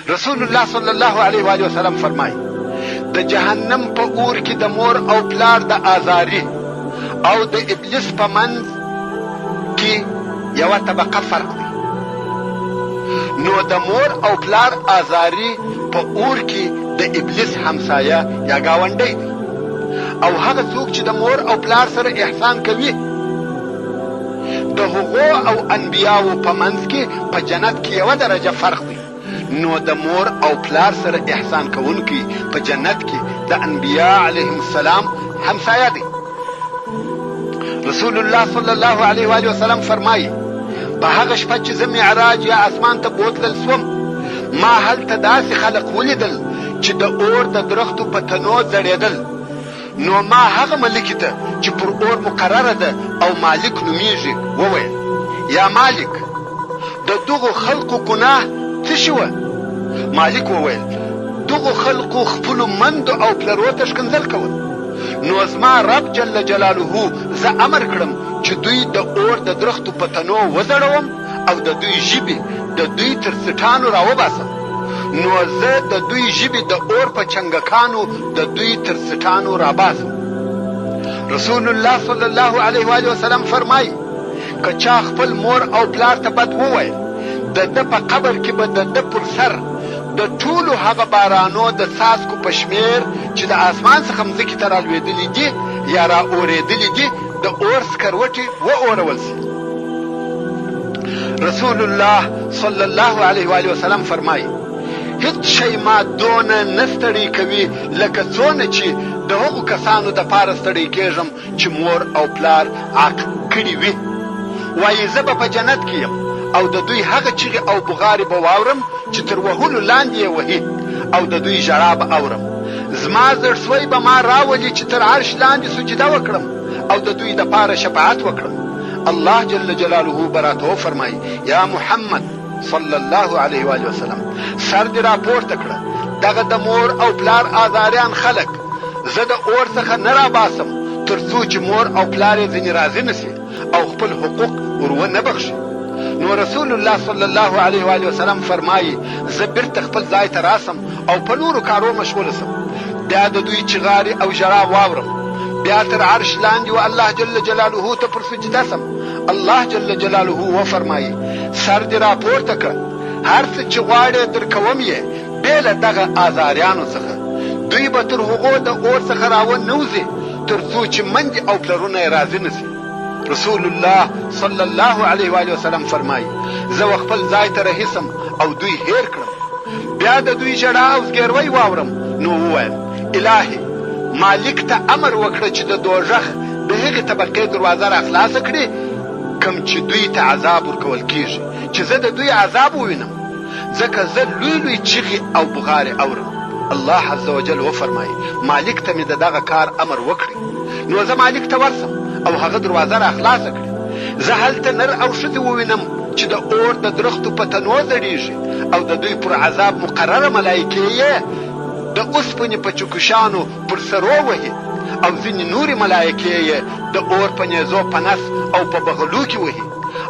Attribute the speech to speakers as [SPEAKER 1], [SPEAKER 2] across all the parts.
[SPEAKER 1] رسول الله صلی الله علیه و آله وسلم فرمایي د جهنم په اور کې د مور او پلار د آزاري او د ابلیس په منځ کې یوه طبقه فرق دی. نو د مور او پلار آزاري په اور کې د ابلیس همسایه یا گاونډی دی، او هغه څوک چې د مور او پلار سره احسان کوي د هغو او انبیاو په منځ کې په جنت کې یوه درجه فرق دی. نو د مور او پلار سره احسان کوونکی په جنت کې د انبیا علیهم السلام همسایه دی. رسول الله صلی الله علیه و آله وسلم فرمایي په هغه شپه چې زه معراج یا اسمان ته بوتلل سوم، ما هلته داسې خلق ولیدل چې د اور د درختو په تنو ځړېدل. نو ما هغه ملکې ته چې پر اور مقرره ده او مالک نومیږي وویل: یا مالک، د دغو خلقو ګناه څه شوه؟ مالک وویل: دغو خلقو خپلو مندو او پلرو ته ښکنځل کول. نو زما رب جل جلاله زه امر کړم چې دوی د اور د درختو په تنو وځړوم او د دوی ژبې د دوی تر سټانو راوباسم. نو زه د دوی ژبې د اور په چنګکانو د دوی تر سټانو راباسم. رسول الله صلی الله علیه و آله وسلم فرمایي که چا خپل مور او پلار ته بد وویل، د ده په قبر کې به د ده پر سر د ټولو هغه بارانو د څاڅکو په شمېر چې د اسمان څخه مځکې ته رالوېدلي دي یا را اورېدلي دي د اور سکروټې واورول شي. رسول الله صلی الله علیه و آله وسلم فرمایي هیڅ شی ما دونه نه ستړی کوي لکه څونه چې د هغو کسانو دپاره ستړی کېږم چې مور او پلار عاق کړي وي. وایي زه به په جنت کې یم او د دوی هغه چیغې او بغارې به واورم چې تر وهلو لاندې یې وهي، او د دوی ژړا به اورم. زما زړسوی به ما راولي چې تر عرش لاندې سجده وکړم او د دوی دپاره شفاعت وکړم. الله جل جلاله به راته وفرمایي: یا محمد صلی الله علیه و آله وسلم، سر دې راپورته کړه، دغه د مور او پلار آزاریان خلک زه د اور څخه نه راباسم تر څو چې مور او پلار یې ځینې راضي نه سي او خپل حقوق ور ونه بخښي. نو رسول الله صلی الله علیه و آله وسلم فرمایي زه بیرته خپل ځای ته راسم او په نورو کارو مشغوله سم، بیا د دوی چغارې او ژړا واورم، بیا تر عرش لاندې و الله جل جلاله ته پر سجده سم. الله جل جلاله وفرمایي سر دې راپورته کړه، هر څه چې غواړې درکوم یې بې له دغه آزاریانو څخه. دوی به تر هغو د اور څخه راونوځي تر څو چې مندې او پلرونه یې راضي نه سي. رسول الله صلی الله علیه و آله وسلم فرمایي زه خپل ځای ته رهیسم او دوی هیر کړم، بیا د دوی ژړا او زګیروی واورم. نو ووایم: الهي، مالک ته امر وکړه چې د دوژخ د هغې طبقې دروازه را خلاصه کړي کوم چې دوی ته عذاب ورکول کیږي، چې زه د دوی عذاب ووینم، ځکه زه لوی لوی چیغې او بغارې اورم. الله عز وجل وفرمایي مالک ته مې د دغه کار امر وکړي. نو زه مالک ته ورسم او هغه دروازه را خلاصه کړي. زه هلته نر او ښځې ووینم چې د اور د درختو په تنو ځړېږي او د دوی پر عذاب مقرره ملایکې یې د اوسپنې په چکشانو پر سرو وهي، او ځینې نورې ملایکې یې د اور په نیزو په نس او په بغلو کې وهي،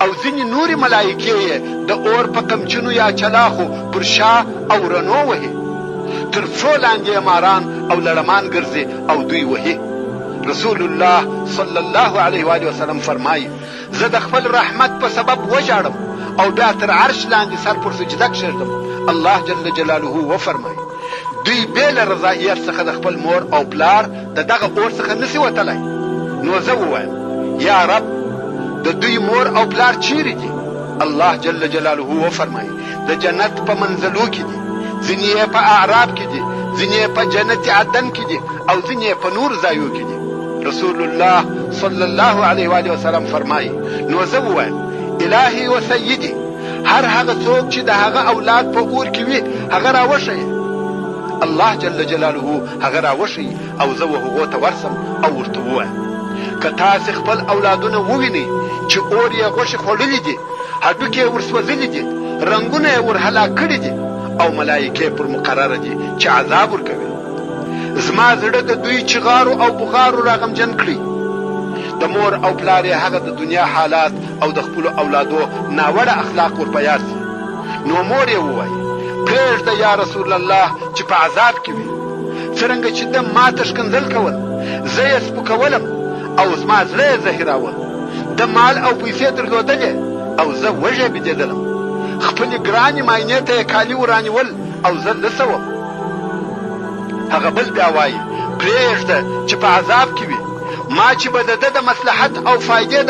[SPEAKER 1] او ځینې نورې ملایکې یې د اور په قمچینو یا چلاخو پر شا او رنو وهي، تر څو لاندې ماران او لړمان ګرځي او دوی وهي. رسول الله صلی الله علیه و آله وسلم فرمایي زه د خپل رحمت په سبب وژاړم او بیا تر عرش لاندې سر پر سجده کښېږدم. الله جل جلاله وفرمایي دوی بې له رضایت څخه د خپل مور او پلار د دغه اور څخه نسي وتلی. نو زه ووایم: یا رب، د دوی مور او پلار چیرې دي؟ الله جل جلاله وفرمایي د جنت په منزلو کې دي، ځینې یې په اعراب کې دي، ځینې یې په جنت عدن کې دي، او ځینې یې په نور ځایو کې دي. رسول الله صلی الله علیه و آله وسلم فرمایي نو زه ووایم: الهي و سیدي، هر هغه څوک چې د هغه اولاد په اور کې وي هغه راوښیه. الله جل جلاله هغه راوښیي او زه هغو ته ورسم او ورته ووایم: که تاسې خپل اولادونه ووینئ چې اور یې غوښې خوړلي دي، هډوکې یې ورسوځلي دي، رنګونه یې ور هلاک کړي دي، او ملایکې پر مقرره دي چې عذاب ورکوي، زما زړه د دوی چغارو او بغارو راغمجن کړي. د مور او پلار یې هغه د دنیا حالات او د خپلو اولادو ناوړه اخلاق ور په یاد سي. نو مور یې ووایي: پرېږده پرېږده یا رسول الله چې په عذاب کې وي. څرنګه چې ده ماته ښکنځل کول، زه یې سپکولم او زما زړه یې زهیراوه. د مال او پیسې درلودلې او زه وږی بېدېدلم. خپلې ګرانې معاینې ته یې کالي ورانیول او زه لڅه وم. هغه بل بیا وایي پرېږده چې په عذاب کې وي. ما چې به د ده د مصلحت او فایدې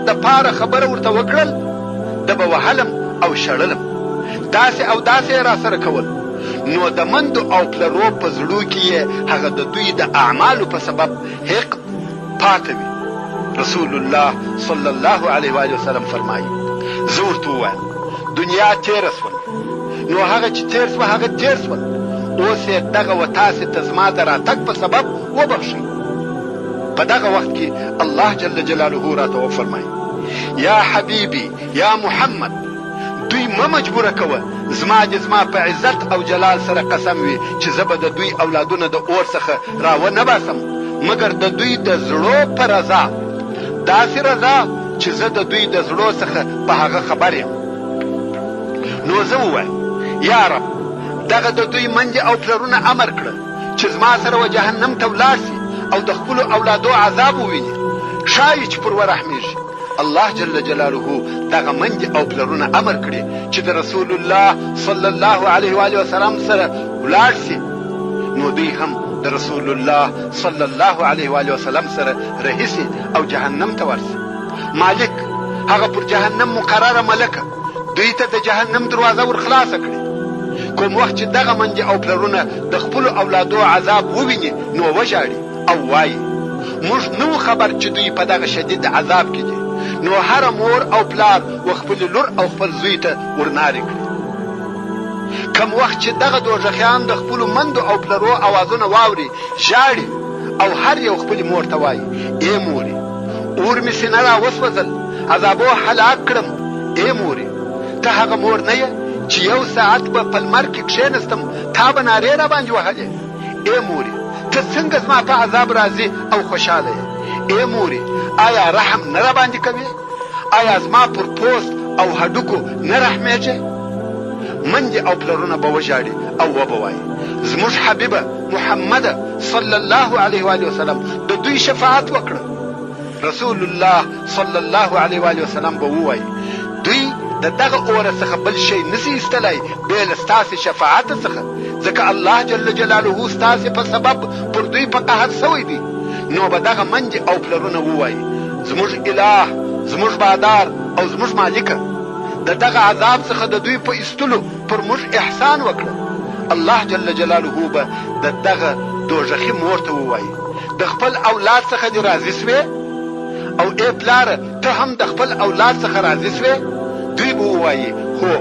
[SPEAKER 1] د پاره خبره ورته وکړل، ده به وهلم او شړلم. داسې او داسې یې راسره کول. نو د مندو او پلرو په زړو کې یې هغه د دوی د اعمالو په سبب حقد پاته وي. رسول الله صلی الله علیه و وسلم فرمایي زه ورته ووایم دنیا تېره شول، نو هغه چې تېر شوه هغه تېر شول. اوس یې دغه و تاسې ته زما د راتګ په سبب وبخښئ. په دغه وخت کې الله جل جلاله راته وفرمایي یا حبیبي یا محمد، دوی مه مجبوره کوه. زما په عزت او جلال سره قسم وي چې زه به د دوی اولادونه د اور څخه راونه باسم مګر د دوی د زړو په رضا، داسې رضا چې زه د دوی د زړو څخه په هغه خبر یم. نو زه ووایم یا رب، دغه د دوی منځې او پلرونه امر کړه چې زما سره و جهنم ته ولاړ سي او د خپلو اولادو عذاب وویني. ښایي چې پر ورحمېږي. الله جل جلاله دغه منځې او پلرونه امر کړي چې د رسول الله صلی الله علیه و وسلم سره ولاړ سي. نو دوی هم د رسول الله صلی الله علیه و وسلم سره رهي سي او جهنم ته ورسي. مالک هغه پر جهنم مقرره ملکه دوی ته د جهنم دروازه ورخلاصه کړي. کوم وخت چې دغه منځې او پلرونه د خپلو اولادو عذاب وویني نو وژاړي او وایي موږ نه وو خبر چې دوی په دغه شدید عذاب کې دي. نو هر مور او پلار و خپل لور او خپل زوی ته ورنارې کړي. کم وخت چې دغه دوزخیان د خپلو مندو او پلرو اوازونه واوري ژاړي او هر یو خپلې مور ته وایي ای مورې اور مې سینه را وسوځل، عذابو هلاک کړم. ای مورې ته هغه مور نه یې چې یو ساعت به په لمر کې کښېنستم تا به نارې را باندې وهلې. ای مورې ته څنګه زما په عذاب راځي او خوشحاله یې. ای مورې آیا رحم نه را باندې کوي؟ آیا زما پر پوست او هډوکو نه رحمېږي؟ منځې او پلرونه به وژاړي او وبه وایي زموږ حبیبه محمده صلی الله علیه و وسلم د دوی شفاعت وکړه. رسول الله صلی الله علیه و وسلم به ووایي دوی د دغه اوره څخه بل شی نسي ایستلی بې له ستاسې شفاعت څخه، ځکه الله جل جلاله ستاسې په سبب پر دوی په قهر سوی دی. نو به دغه منځې او پلرونه ووایي زموږ اله، زموږ بادار او زموږ مالکه، د دغه عذاب څخه د دوی په ایستلو پر موږ احسان وکړه. الله جل جلاله به د دغه دوزخي مور ته ووایي د خپل اولاد څخه دې راضي سوې؟ او ای پلاره ته هم د خپل اولاد څخه راضي سوې؟ دوی به ووایي هو.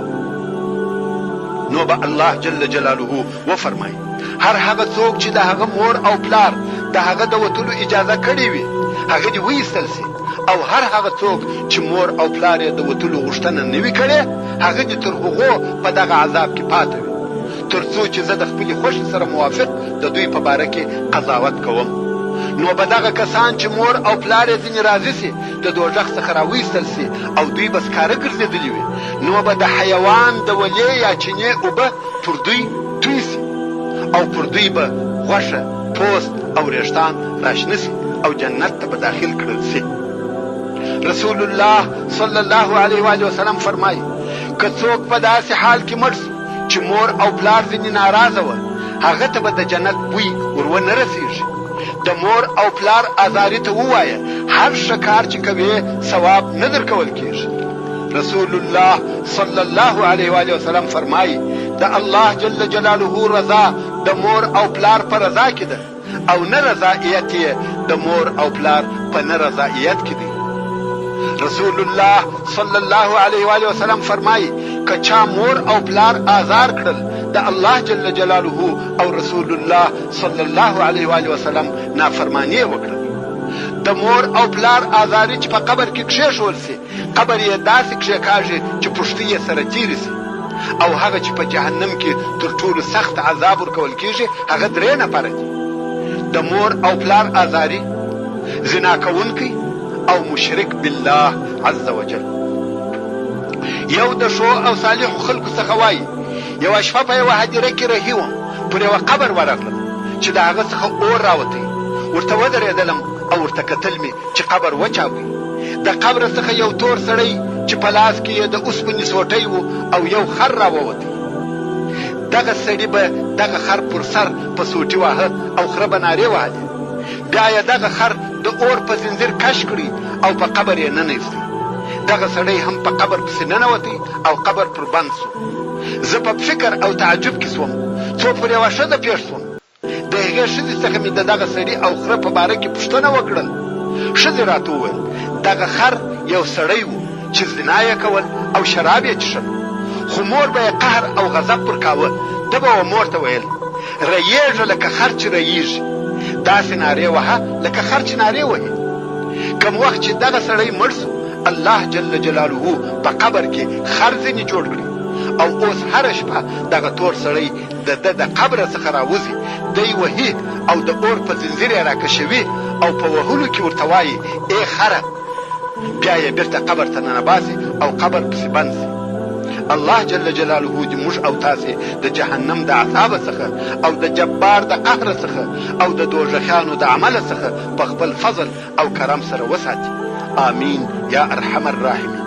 [SPEAKER 1] نو به الله جل جلاله وفرمایي هر هغه څوک چې د هغه مور او پلار د هغه د وتلو اجازه کړې وي هغه دې وایستل سي، او هر هغه څوک چې مور او پلار یې د وتلو غوښتنه نه وي کړې هغه دې تر هغو په دغه عذاب کې پاته وي تر څو چې زه د خپلې خوښې سره موافق د دوی په باره کې قضاوت کوم. نو به دغه کسان چې مور او پلار یې ځینې راضي سي د دوزخ څخه راویستل سي او دوی به سکاره ګرځېدلي وي. نو به د حیوان د ولې یا چینې اوبه پر دوی توی سي او پر دوی به غوښه، پوست او وریښتان راشنه سي او جنت ته به داخل کړل سي. رسول الله صلی الله علیه و وسلم فرمایي که څوک په داسې حال کې مړ سي چې مور او پلار ځینې ناراضه وه هغه ته به د جنت بوی ورونه رسېږي. د مور او پلار ازاري ته ووایه هر ښه کار چې کوې ثواب نه درکول کېږي. رسول الله صلی الله علیه و وسلم فرمایي د الله جل جلاله رضا د مور او پلار په رضا کې ده او نه رضایت یې د مور او پلار په نه رضایت کې دی. رسول الله صلی الله علیه و وسلم فرمایي که چا مور او پلار آزار کړل د الله جل جلاله او رسول الله صلی الله علیه و وسلم نافرمانی وکړه. د مور او پلار آزاري چې په قبر کې کښېښول سي قبر یې داسې کښېکاږي چې پښتۍ یې سره تیرې سي، او هغه چې په جهنم کې تر ټولو سخت عذاب ورکول کېږي هغه 3 نفره دي: د مور او پلار آزاري، زنا کوونکی او مشرک بالله عز وجل. یو د ښو او صالحو خلکو څخه وایي یوه شپه په یوه هدیره کې رهي وم، پر یوه قبر ورغلم چې د هغه څخه اور راوتی. ورته ودرېدلم او ورته کتل مې چې قبر وچاوي. د قبر څخه یو تور سړی چې په لاس کې یې د اوسپنې سوټی و او یو خر راووتی. دغه سړي به دغه خر پر سر په سوټي واهه او خره به نارې وهلې. بیا یې دغه خر د اور په زنځیر کش کړي او په قبر یې ننویستی. دغه سړی هم په قبر پسې ننوتی او قبر پر بند سو. زه په فکر او تعجب کې سوم، څو پر یوه ښځه پېښ سوم. د هغې ښځې څخه مې د دغه سړي او خره په باره کې پوښتنه وکړل. ښځې راته وویل دغه خر یو سړی و چې زنا یې کول او شراب یې څښل، خو مور به یې قهر او غضب پر کاوه. ده به و مور ته ویل رایېږه لکه خر چې رایېږي، داسې نارې وهه لکه خر چې نارې وهي. کوم وخت چې دغه سړی مړ سو، الله جل جلاله په قبر کې خر ځینې جوړ کړي او اوس هره شپه دغه تور سړی د ده د قبره څخه راوځي، دی وهي او د اور په زنځیر یې راکشوي او په وهلو کې ورته وایي ای خره، بیا یې بیرته قبر ته ننباسي او قبر پسې بند سي. الله جل جلاله دې موږ او تاسې د جهنم د عذاب څخه او د جبار د قهر څخه او د دوزخیانو د عمل څخه په خپل فضل او کرم سره وساتي. آمین یا ارحم الراحمین.